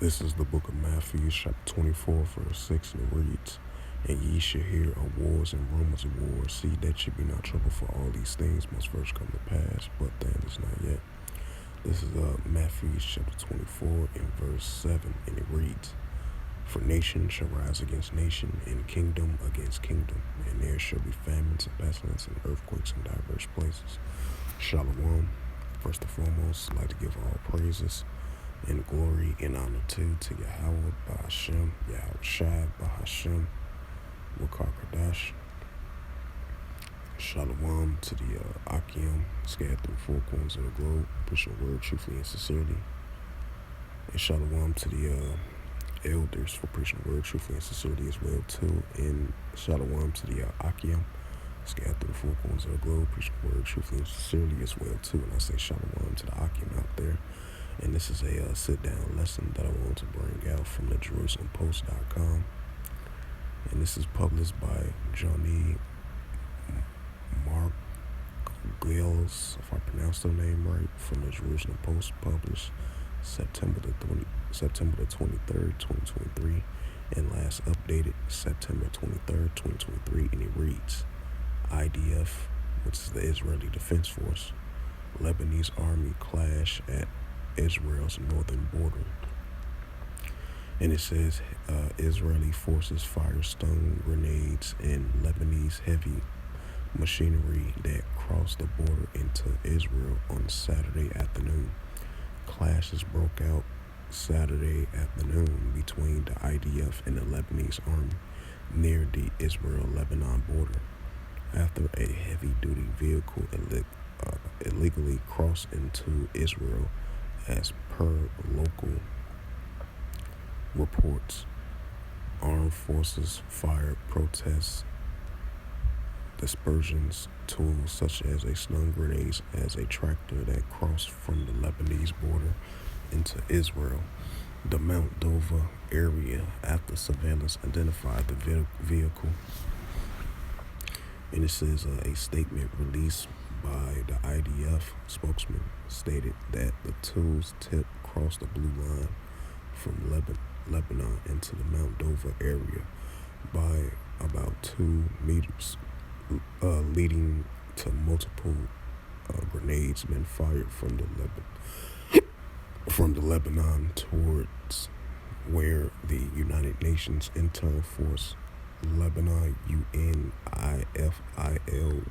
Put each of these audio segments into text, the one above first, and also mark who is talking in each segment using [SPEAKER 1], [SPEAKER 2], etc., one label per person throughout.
[SPEAKER 1] This is the book of Matthew, chapter 24, verse 6, and it reads, "And ye shall hear of wars and rumors of wars. See that ye be not troubled, for all these things must first come to pass, but then is not yet." This is Matthew chapter 24 and verse 7, and it reads, "For nation shall rise against nation, and kingdom against kingdom, and there shall be famines and pestilence and earthquakes in diverse places." Shalom. First and foremost, I'd like to give all praises and glory and honor to Yahweh Bahashem, Yahweh Shai Bahashem, Wakar Shalom to the Akim, scattered through four corners of the globe, pushing the word truthfully and sincerely. And Shalom to the elders for preaching the word truthfully and sincerely as well too. And Shalom to the Akim, scattered through the four corners of the globe, preaching the word truthfully and sincerely as well too. And I say Shalom to the Akim out there. And this is a sit-down lesson that I want to bring out from the JerusalemPost.com. And this is published by Johnny Margles, if I pronounced her name right, from the Jerusalem Post, published September the 23rd, 2023, and last updated September 23rd, 2023, and it reads, IDF, which is the Israeli Defense Force, Lebanese army clash at Israel's northern border. And it says Israeli forces fire stun grenades and Lebanese heavy machinery that crossed the border into Israel on Saturday afternoon. Clashes broke out Saturday afternoon between the IDF and the Lebanese army near the Israel-Lebanon border after a heavy-duty vehicle illegally crossed into Israel. As per local reports, armed forces fired protest dispersions tools such as a stun grenades as a tractor that crossed from the Lebanese border into Israel. The Mount Dova area after surveillance identified the vehicle. And it says a statement released by the IDF spokesman stated that the tools tip crossed the blue line from Lebanon into the Mount Dova area by about 2 meters, leading to multiple grenades being fired from the Lebanon towards where the United Nations Interim Force Lebanon UNIFIL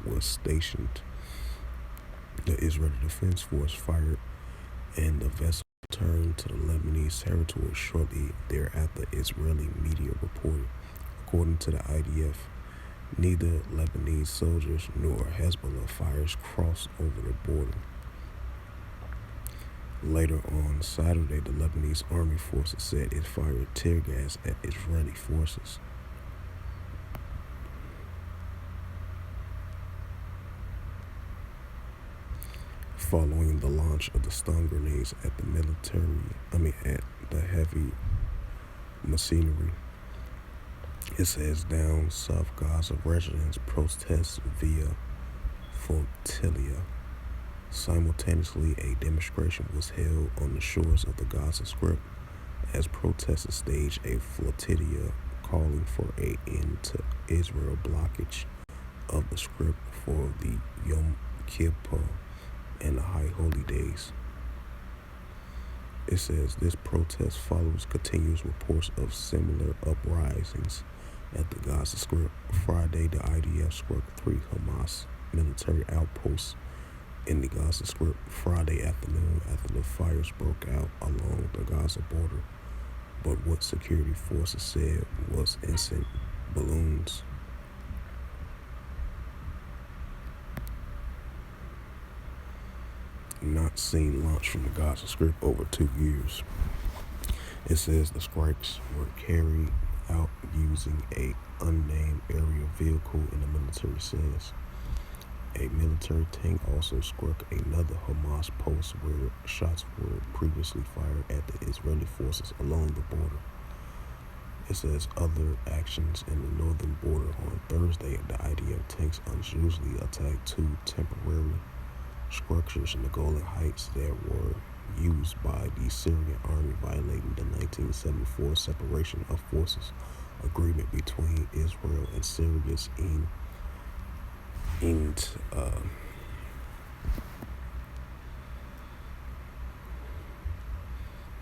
[SPEAKER 1] was stationed. The Israeli Defense Force fired, and the vessel returned to the Lebanese territory shortly thereafter, Israeli media reported. According to the IDF, neither Lebanese soldiers nor Hezbollah fighters crossed over the border. Later on Saturday, the Lebanese army forces said it fired tear gas at Israeli forces. Following the launch of the stun grenades at the heavy machinery. It says down South Gaza residents protest via flotilla. Simultaneously, a demonstration was held on the shores of the Gaza Strip as protesters staged a flotilla calling for an end to Israel blockage of the Strip for the Yom Kippur and the High Holy Days. It says this protest follows continuous reports of similar uprisings at the Gaza Strip. Friday, the IDF struck 3 Hamas military outposts in the Gaza Strip Friday afternoon after the fires broke out along the Gaza border, but what security forces said was innocent balloons. Not seen launch from the Gaza Strip over 2 years. It says the strikes were carried out using a unnamed aerial vehicle, and the military says a military tank also struck another Hamas post where shots were previously fired at the Israeli forces along the border. It says other actions in the northern border. On Thursday, the IDF tanks unusually attacked 2 temporary structures in the Golan Heights that were used by the Syrian army, violating the 1974 separation of forces agreement between Israel and Syria's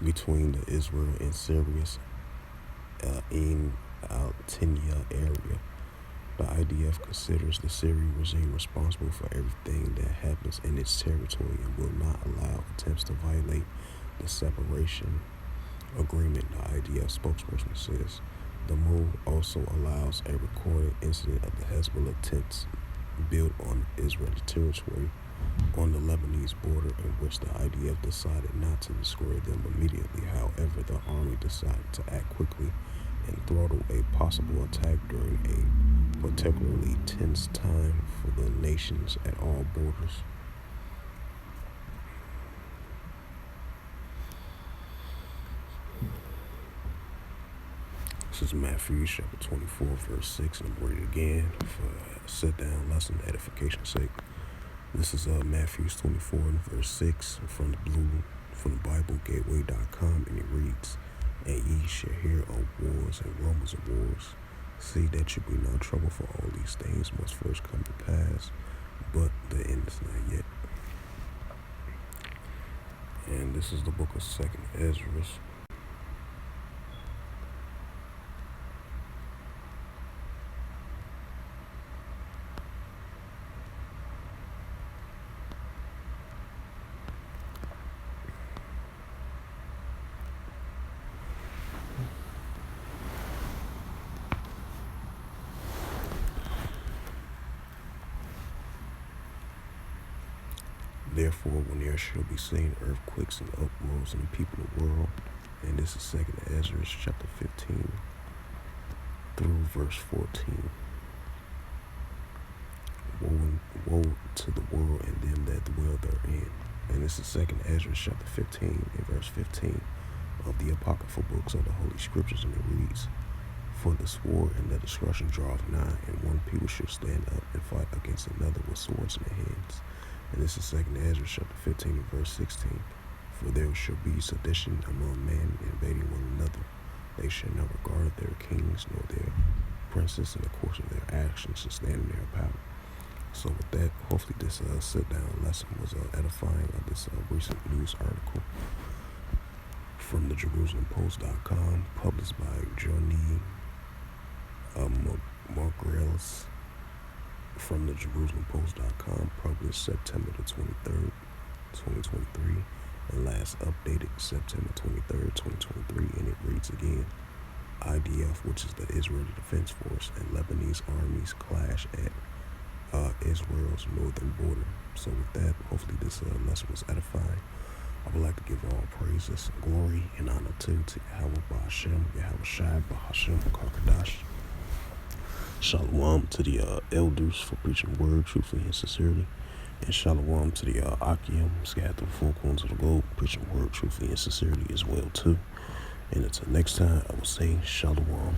[SPEAKER 1] between the Israel and Syria's in Al-Tinya area. The IDF considers the Syrian regime responsible for everything that happens in its territory and will not allow attempts to violate the separation agreement, the IDF spokesperson says. The move also allows a recorded incident of the Hezbollah tents built on Israeli territory on the Lebanese border, in which the IDF decided not to destroy them immediately. However, the army decided to act quickly and throttle a possible attack during a particularly tense time for the nations at all borders. This is Matthew chapter 24, verse 6, and I'm reading it again for a sit-down lesson edification's sake. This is Matthew 24 and verse 6 from the BibleGateway.com, and it reads, "And ye shall hear of wars and rumors of wars. See that you be not troubled, for all these things must first come to pass, but the end is not yet." And this is the book of 2nd Ezra. Therefore, when there shall be seen earthquakes and uproars in the people of the world, and this is 2nd Ezra chapter 15 through verse 14. Woe to the world and them that dwell therein. And this is 2nd Ezra chapter 15 and verse 15 of the apocryphal books of the Holy Scriptures, and it reads, "For the sword and the destruction draweth nigh, and one people shall stand up and fight against another with swords in their hands." And this is 2nd Ezra chapter 15 and verse 16. "For there shall be sedition among men, invading one another. They shall not regard their kings nor their princes in the course of their actions to stand in their power." So with that, hopefully this sit-down lesson was edifying of this recent news article from the JerusalemPost.com, published by Johnny Margrels, from the JerusalemPost.com, published September the 23rd, 2023, and last updated September 23rd, 2023, and it reads again, "IDF, which is the Israeli Defense Force, and Lebanese armies clash at Israel's northern border." So with that, hopefully this lesson was edifying. I would like to give all praises, glory, and honor to Yahweh Ba'Hashem, Yahweh Shai Ba'Hashem Karkadash. Shalom to the elders for preaching the word truthfully and sincerely. And shalom to the Akim, scattered through the four corners of the globe, preaching the word truthfully and sincerely as well too. And until next time, I will say shalom.